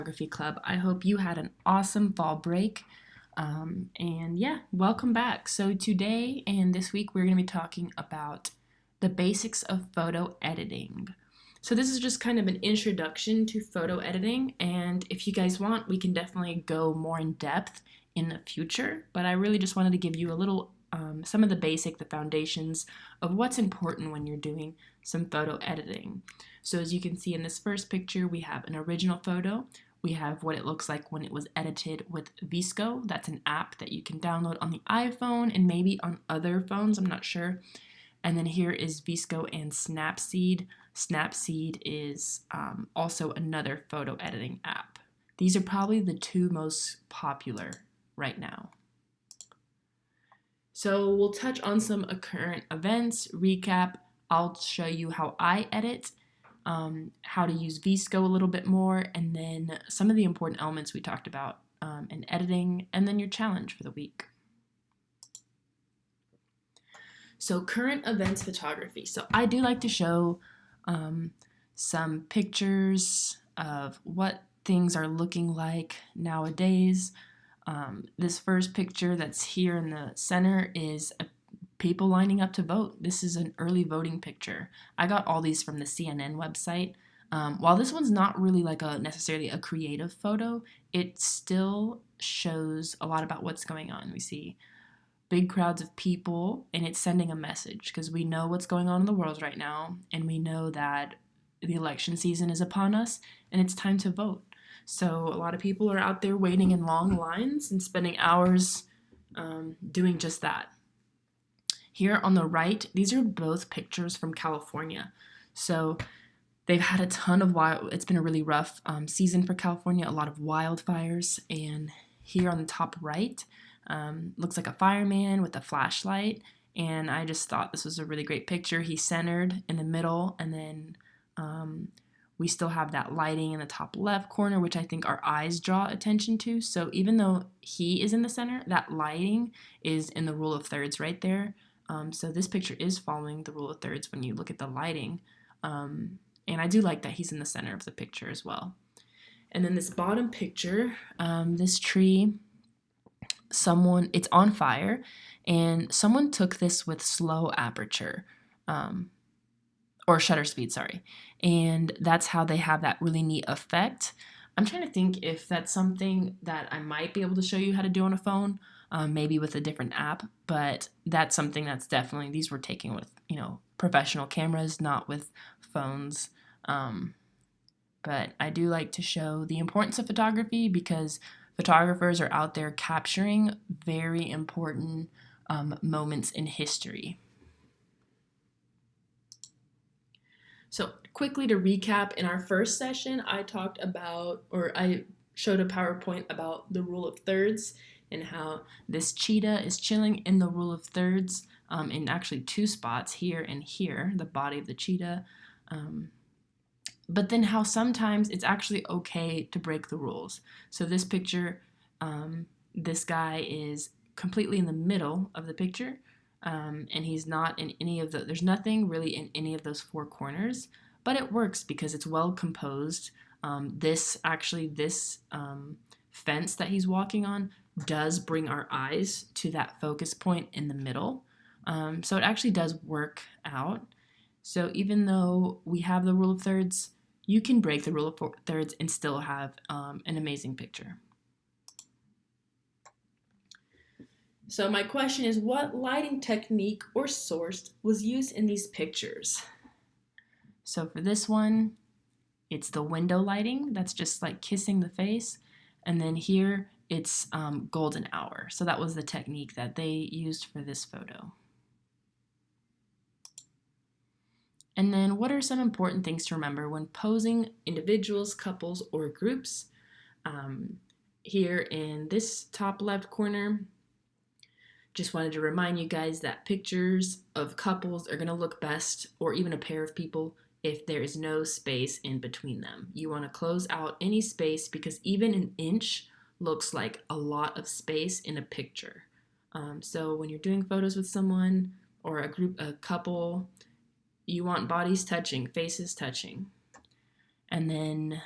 Photography Club. I hope you had an awesome fall break. And yeah, welcome back. So today and this week we're going to be talking about the basics of photo editing. So this is just kind of an introduction to photo editing, and if you guys want, we can definitely go more in depth in the future, but I really just wanted to give you a little some of the foundations of what's important when you're doing some photo editing. So as you can see in this first picture, we have an original photo. We have what it looks like when it was edited with VSCO. That's an app that you can download on the iPhone and maybe on other phones, I'm not sure. And then here is VSCO and Snapseed. Snapseed is also another photo editing app. These are probably the two most popular right now. So we'll touch on some current events, recap. I'll show you how I edit, how to use VSCO a little bit more, and then some of the important elements we talked about in editing, and then your challenge for the week. So current events photography. So I do like to show some pictures of what things are looking like nowadays. This first picture that's here in the center is people lining up to vote. This is an early voting picture. I got all these from the CNN website. While this one's not really like necessarily a creative photo, it still shows a lot about what's going on. We see big crowds of people, and it's sending a message because we know what's going on in the world right now, and we know that the election season is upon us, and it's time to vote. So a lot of people are out there waiting in long lines and spending hours doing just that. Here on the right, these are both pictures from California. So they've had a ton of it's been a really rough season for California, a lot of wildfires. And here on the top right, looks like a fireman with a flashlight. And I just thought this was a really great picture. He's centered in the middle, and then we still have that lighting in the top left corner, which I think our eyes draw attention to. So even though he is in the center, that lighting is in the rule of thirds right there. So this picture is following the rule of thirds when you look at the lighting. And I do like that he's in the center of the picture as well. And then this bottom picture, this tree, it's on fire, and someone took this with slow aperture. Or shutter speed, sorry. And that's how they have that really neat effect. I'm trying to think if that's something that I might be able to show you how to do on a phone, maybe with a different app, but that's something that's definitely, these were taken with, professional cameras, not with phones. But I do like to show the importance of photography because photographers are out there capturing very important moments in history. So quickly to recap, in our first session, I showed a PowerPoint about the rule of thirds and how this cheetah is chilling in the rule of thirds in actually two spots, here and here, the body of the cheetah. But then how sometimes it's actually okay to break the rules. So this picture, this guy is completely in the middle of the picture. And he's not in there's nothing really in any of those four corners, but it works because it's well composed. This fence that he's walking on does bring our eyes to that focus point in the middle. So it actually does work out. So even though we have the rule of thirds, you can break the rule of thirds and still have an amazing picture. So my question is, what lighting technique or source was used in these pictures? So for this one, it's the window lighting. That's just like kissing the face. And then here, it's golden hour. So that was the technique that they used for this photo. And then what are some important things to remember when posing individuals, couples, or groups? Here in this top left corner, just wanted to remind you guys that pictures of couples are going to look best, or even a pair of people, if there is no space in between them. You want to close out any space because even an inch looks like a lot of space in a picture. So when you're doing photos with someone or a couple, you want bodies touching, faces touching. And then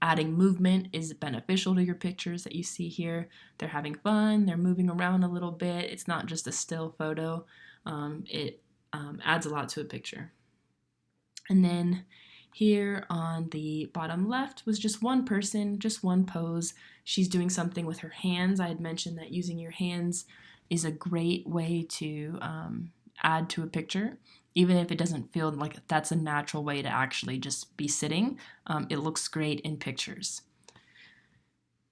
adding movement is beneficial to your pictures that you see here. They're having fun, they're moving around a little bit. It's not just a still photo. It adds a lot to a picture. And then here on the bottom left was just one person, just one pose. She's doing something with her hands. I had mentioned that using your hands is a great way to add to a picture. Even if it doesn't feel like that's a natural way to actually just be sitting, it looks great in pictures.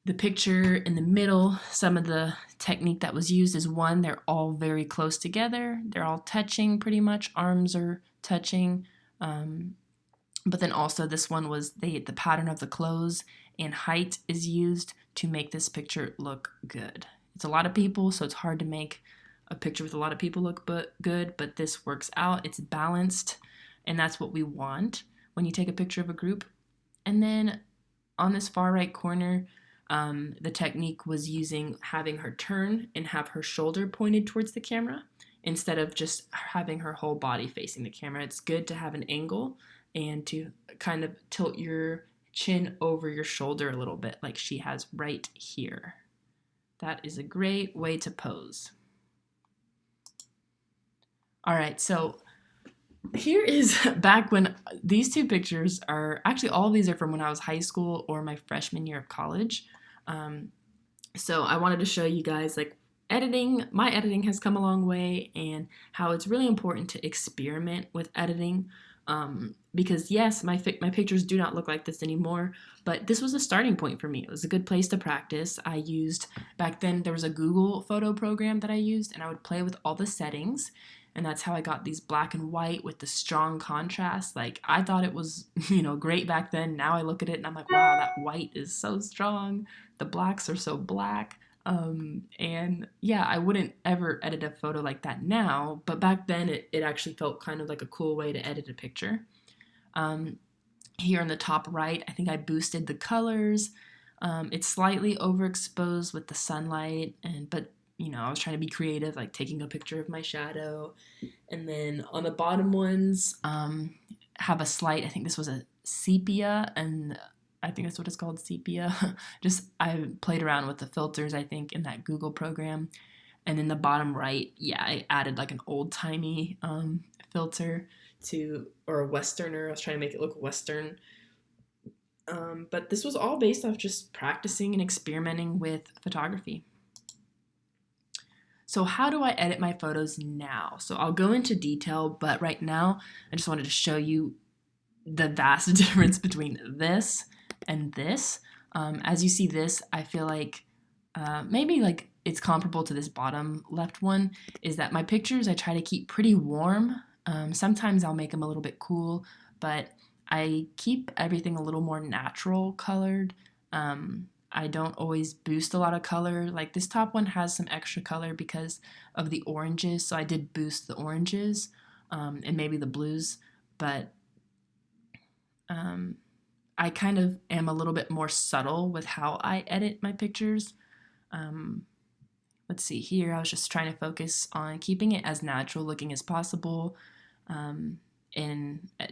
The picture in the middle, some of the technique that was used is one, they're all very close together. They're all touching pretty much. Arms are touching. But then also this one was the pattern of the clothes and height is used to make this picture look good. It's a lot of people, so it's hard to make a picture with a lot of people look good, but this works out. It's balanced, and that's what we want when you take a picture of a group. And then on this far right corner, the technique was having her turn and have her shoulder pointed towards the camera instead of just having her whole body facing the camera. It's good to have an angle and to kind of tilt your chin over your shoulder a little bit like she has right here. That is a great way to pose. All right, so here is back when these two pictures are, actually all of these are from when I was high school or my freshman year of college. So I wanted to show you guys like my editing has come a long way and how it's really important to experiment with editing. Because yes, my pictures do not look like this anymore, but this was a starting point for me. It was a good place to practice. Back then there was a Google photo program that I used, and I would play with all the settings, and that's how I got these black and white with the strong contrast. Like, I thought it was, great back then. Now I look at it and I'm like, wow, that white is so strong. The blacks are so black. And yeah, I wouldn't ever edit a photo like that now, but back then it actually felt kind of like a cool way to edit a picture. Here in the top right, I think I boosted the colors. It's slightly overexposed with the sunlight, but I was trying to be creative, like taking a picture of my shadow. And then on the bottom ones, have a slight, I think this was a sepia, and I think that's what it's called, sepia. I played around with the filters, I think, in that Google program. And then the bottom right, I added like an old-timey filter or a Westerner. I was trying to make it look Western. But this was all based off just practicing and experimenting with photography. So how do I edit my photos now? So I'll go into detail, but right now I just wanted to show you the vast difference between this and this. As you see this, I feel like maybe like it's comparable to this bottom left one, is that my pictures I try to keep pretty warm. Sometimes I'll make them a little bit cool, but I keep everything a little more natural colored. I don't always boost a lot of color. Like this top one has some extra color because of the oranges, so I did boost the oranges and maybe the blues, but I kind of am a little bit more subtle with how I edit my pictures. Let's see here, I was just trying to focus on keeping it as natural looking as possible and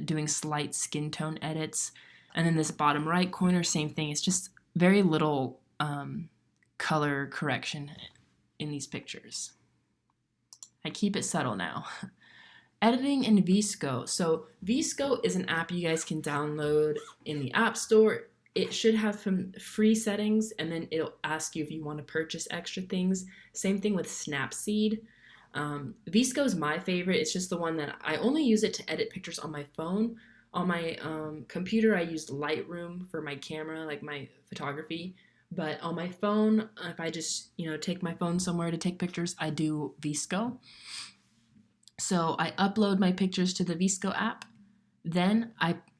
doing slight skin tone edits. And then this bottom right corner, same thing. It's just very little color correction in these pictures. I keep it subtle now. Editing in VSCO. So VSCO is an app you guys can download in the App Store. It should have some free settings, and then it'll ask you if you want to purchase extra things. Same thing with Snapseed. VSCO is my favorite. It's just the one that I only use it to edit pictures on my phone. On my computer, I used Lightroom for my camera, like my photography. But on my phone, if I just take my phone somewhere to take pictures, I do VSCO. So I upload my pictures to the VSCO app. Then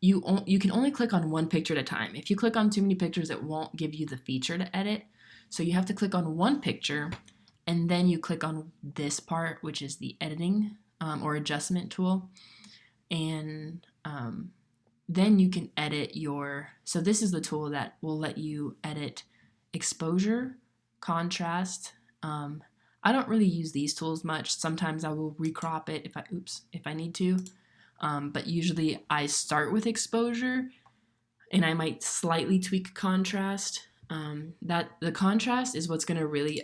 you can only click on one picture at a time. If you click on too many pictures, it won't give you the feature to edit. So you have to click on one picture, and then you click on this part, which is the editing or adjustment tool. And then you can edit so this is the tool that will let you edit exposure, contrast. I don't really use these tools much. Sometimes I will recrop it if I need to. But usually I start with exposure and I might slightly tweak contrast. That the contrast is what's going to really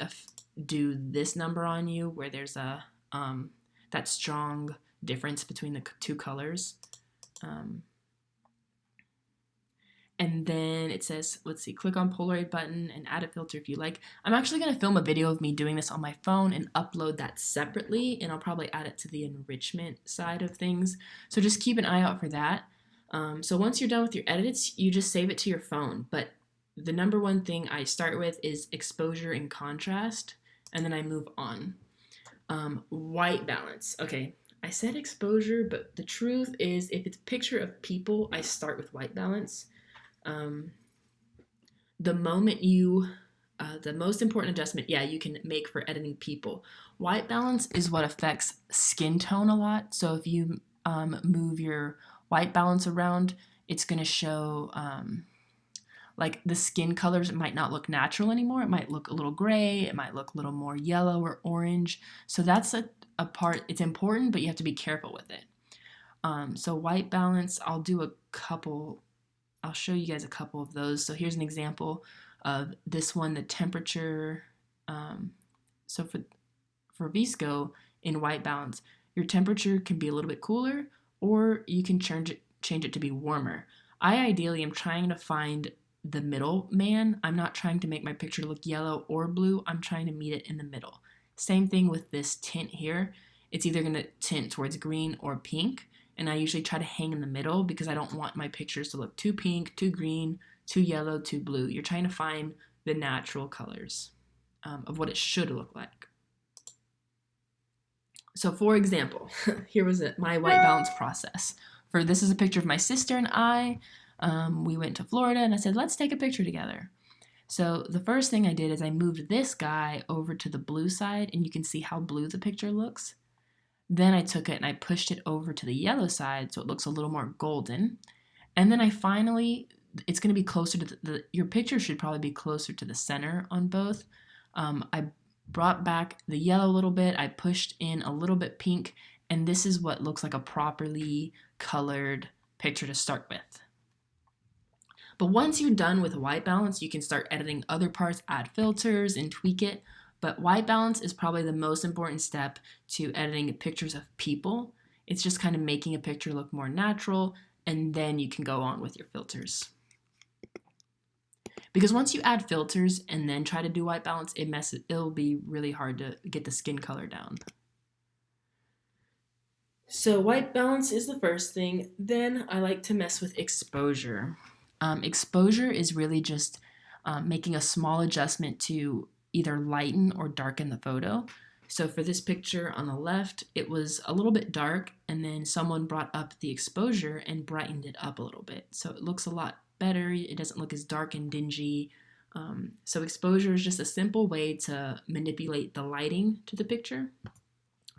do this number on you, where there's a that strong difference between the two colors. And then it says, let's see, click on Polaroid button and add a filter if you like. I'm actually going to film a video of me doing this on my phone and upload that separately, and I'll probably add it to the enrichment side of things. So just keep an eye out for that. So once you're done with your edits, you just save it to your phone. But the number one thing I start with is exposure and contrast, and then I move on. White balance. Okay, I said exposure, but the truth is if it's a picture of people, I start with white balance. The most important adjustment, you can make for editing people. White balance is what affects skin tone a lot. So if you move your white balance around, it's going to show like the skin colors might not look natural anymore. It might look a little gray. It might look a little more yellow or orange. So that's a part. It's important, but you have to be careful with it. So white balance, I'll show you guys a couple of those. So here's an example of this one, the temperature. So for VSCO in white balance, your temperature can be a little bit cooler, or you can change it to be warmer. I ideally am trying to find the middle man. I'm not trying to make my picture look yellow or blue. I'm trying to meet it in the middle. Same thing with this tint here. It's either going to tint towards green or pink. And I usually try to hang in the middle because I don't want my pictures to look too pink, too green, too yellow, too blue. You're trying to find the natural colors of what it should look like. So for example, here was my white balance process. This is a picture of my sister and I. We went to Florida and I said, let's take a picture together. So the first thing I did is I moved this guy over to the blue side, and you can see how blue the picture looks. Then I took it and I pushed it over to the yellow side so it looks a little more golden. And then it's going to be closer to your picture should probably be closer to the center on both. I brought back the yellow a little bit. I pushed in a little bit pink, and this is what looks like a properly colored picture to start with. But once you're done with white balance, you can start editing other parts, add filters, and tweak it. But white balance is probably the most important step to editing pictures of people. It's just kind of making a picture look more natural, and then you can go on with your filters. Because once you add filters and then try to do white balance, it'll be really hard to get the skin color down. So white balance is the first thing. Then I like to mess with exposure. Exposure is really just making a small adjustment to either lighten or darken the photo. So for this picture on the left, it was a little bit dark, and then someone brought up the exposure and brightened it up a little bit. So it looks a lot better. It doesn't look as dark and dingy. So exposure is just a simple way to manipulate the lighting to the picture.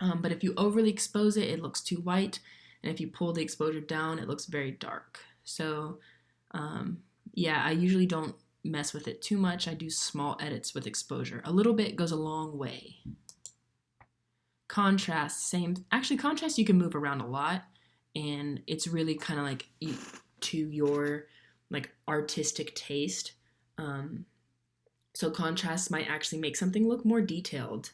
But if you overly expose it, it looks too white. And if you pull the exposure down, it looks very dark. So I usually don't mess with it too much. I do small edits with exposure. A little bit goes a long way. Contrast, same. Actually, contrast you can move around a lot, and it's really kind of like to your like artistic taste. So contrast might actually make something look more detailed.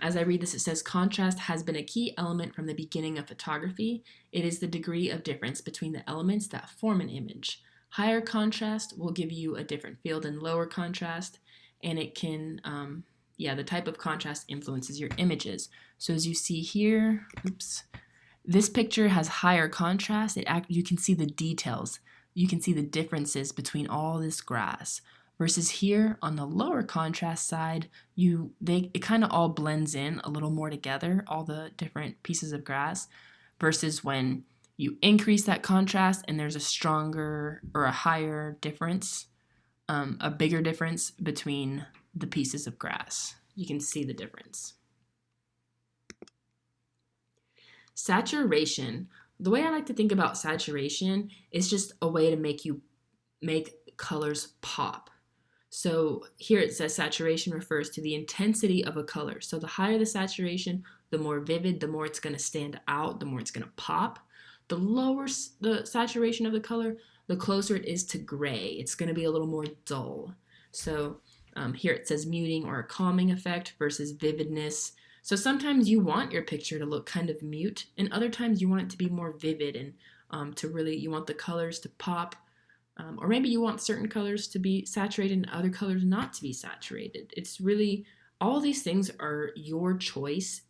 As I read this, it says contrast has been a key element from the beginning of photography. It is the degree of difference between the elements that form an image. Higher contrast will give you a different feel than lower contrast, and it can, the type of contrast influences your images. So as you see here, this picture has higher contrast. You can see the details. You can see the differences between all this grass. Versus here on the lower contrast side, it kind of all blends in a little more together, all the different pieces of grass, versus when you increase that contrast and there's a stronger or a higher difference, a bigger difference between the pieces of grass. You can see the difference. Saturation. The way I like to think about saturation is just a way to make colors pop. So here it says saturation refers to the intensity of a color. So the higher the saturation, the more vivid, the more it's going to stand out, the more it's going to pop. The lower the saturation of the color, the closer it is to gray, it's going to be a little more dull. So here it says muting or a calming effect versus vividness. So sometimes you want your picture to look kind of mute, and other times you want it to be more vivid and to really, you want the colors to pop. Or maybe you want certain colors to be saturated and other colors not to be saturated. It's really, all these things are your choice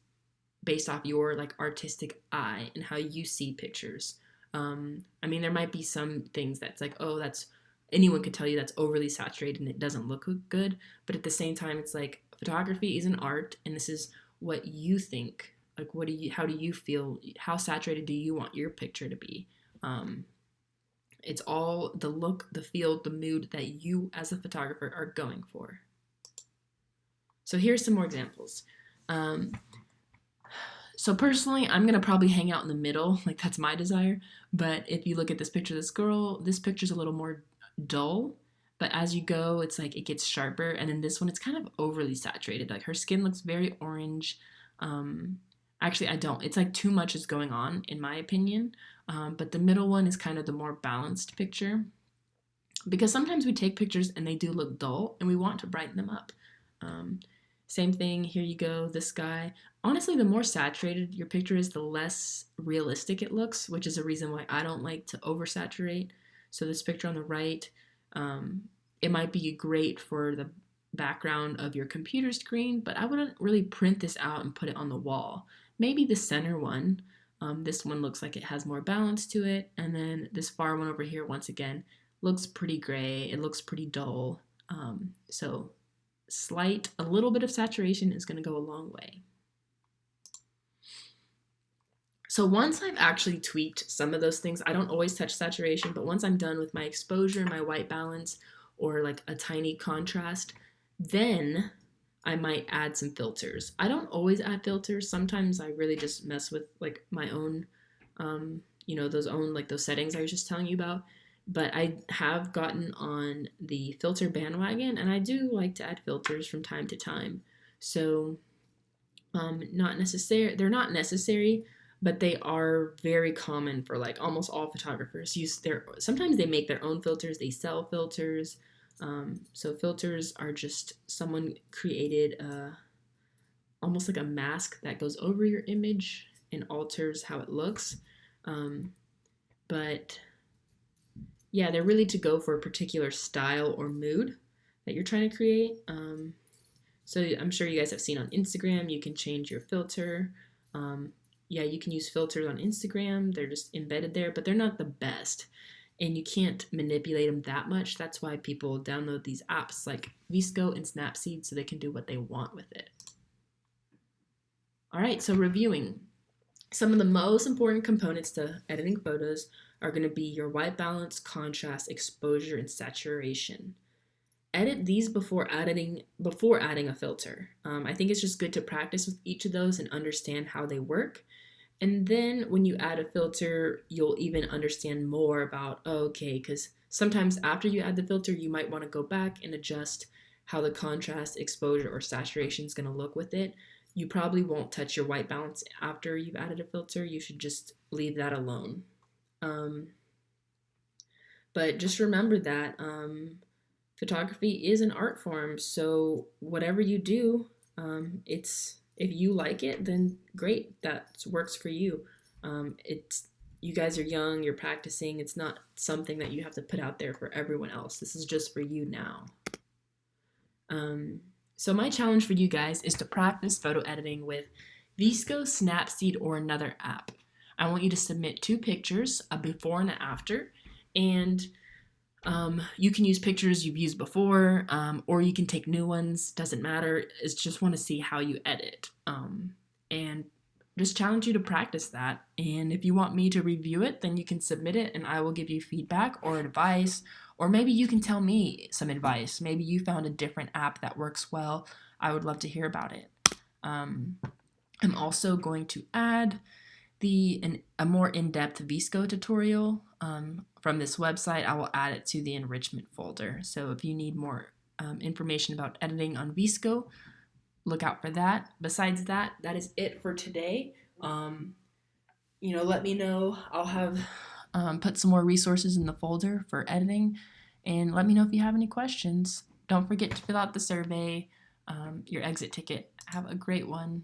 based off your like artistic eye and how you see pictures. I mean, there might be some things that's like, oh, that's, anyone could tell you that's overly saturated and it doesn't look good. But at the same time, it's like photography is an art, and this is what you think. Like, how do you feel? How saturated do you want your picture to be? It's all the look, the feel, the mood that you as a photographer are going for. So here's some more examples. So personally, I'm going to probably hang out in the middle, like that's my desire. But if you look at this picture of this girl, this picture's a little more dull. But as you go, it's like it gets sharper. And then this one, it's kind of overly saturated. Like her skin looks very orange. Actually, I don't. It's like too much is going on, in my opinion. But the middle one is kind of the more balanced picture. Because sometimes we take pictures and they do look dull, and we want to brighten them up. Same thing, here you go, this guy. Honestly, the more saturated your picture is, the less realistic it looks, which is a reason why I don't like to oversaturate. So this picture on the right, it might be great for the background of your computer screen, but I wouldn't really print this out and put it on the wall. Maybe the center one. This one looks like it has more balance to it. And then this far one over here, once again, looks pretty gray. It looks pretty dull. So a little bit of saturation is going to go a long way. So once I've actually tweaked some of those things, I don't always touch saturation, but once I'm done with my exposure, my white balance, or like a tiny contrast, then I might add some filters. I don't always add filters. Sometimes I really just mess with like my own, those settings I was just telling you about. But I have gotten on the filter bandwagon, and I do like to add filters from time to time. So they're not necessary, but they are very common for like almost all photographers. Sometimes they make their own filters, they sell filters. So filters are just someone created almost like a mask that goes over your image and alters how it looks. But yeah, they're really to go for a particular style or mood that you're trying to create. So I'm sure you guys have seen on Instagram, you can change your filter. Yeah, you can use filters on Instagram. They're just embedded there, but they're not the best. And you can't manipulate them that much. That's why people download these apps like VSCO and Snapseed so they can do what they want with it. All right, so reviewing. Some of the most important components to editing photos are going to be your white balance, contrast, exposure, and saturation. Edit these before adding a filter. I think it's just good to practice with each of those and understand how they work. And then when you add a filter, you'll even understand more about, because sometimes after you add the filter, you might want to go back and adjust how the contrast, exposure, or saturation is going to look with it. You probably won't touch your white balance after you've added a filter. You should just leave that alone. But just remember that photography is an art form, so whatever you do, if you like it, then great, that works for you. You guys are young, you're practicing. It's not something that you have to put out there for everyone else. This is just for you now. So my challenge for you guys is to practice photo editing with VSCO, Snapseed, or another app. I want you to submit 2 pictures, a before and an after, and you can use pictures you've used before, or you can take new ones, doesn't matter. It's just want to see how you edit. And just challenge you to practice that. And if you want me to review it, then you can submit it and I will give you feedback or advice, or maybe you can tell me some advice. Maybe you found a different app that works well. I would love to hear about it. I'm also going to add a more in-depth VSCO tutorial from this website. I will add it to the enrichment folder. So if you need more information about editing on VSCO, look out for that. Besides that is it for today. Let me know. I'll have put some more resources in the folder for editing, and let me know if you have any questions. Don't forget to fill out the survey, your exit ticket. Have a great one.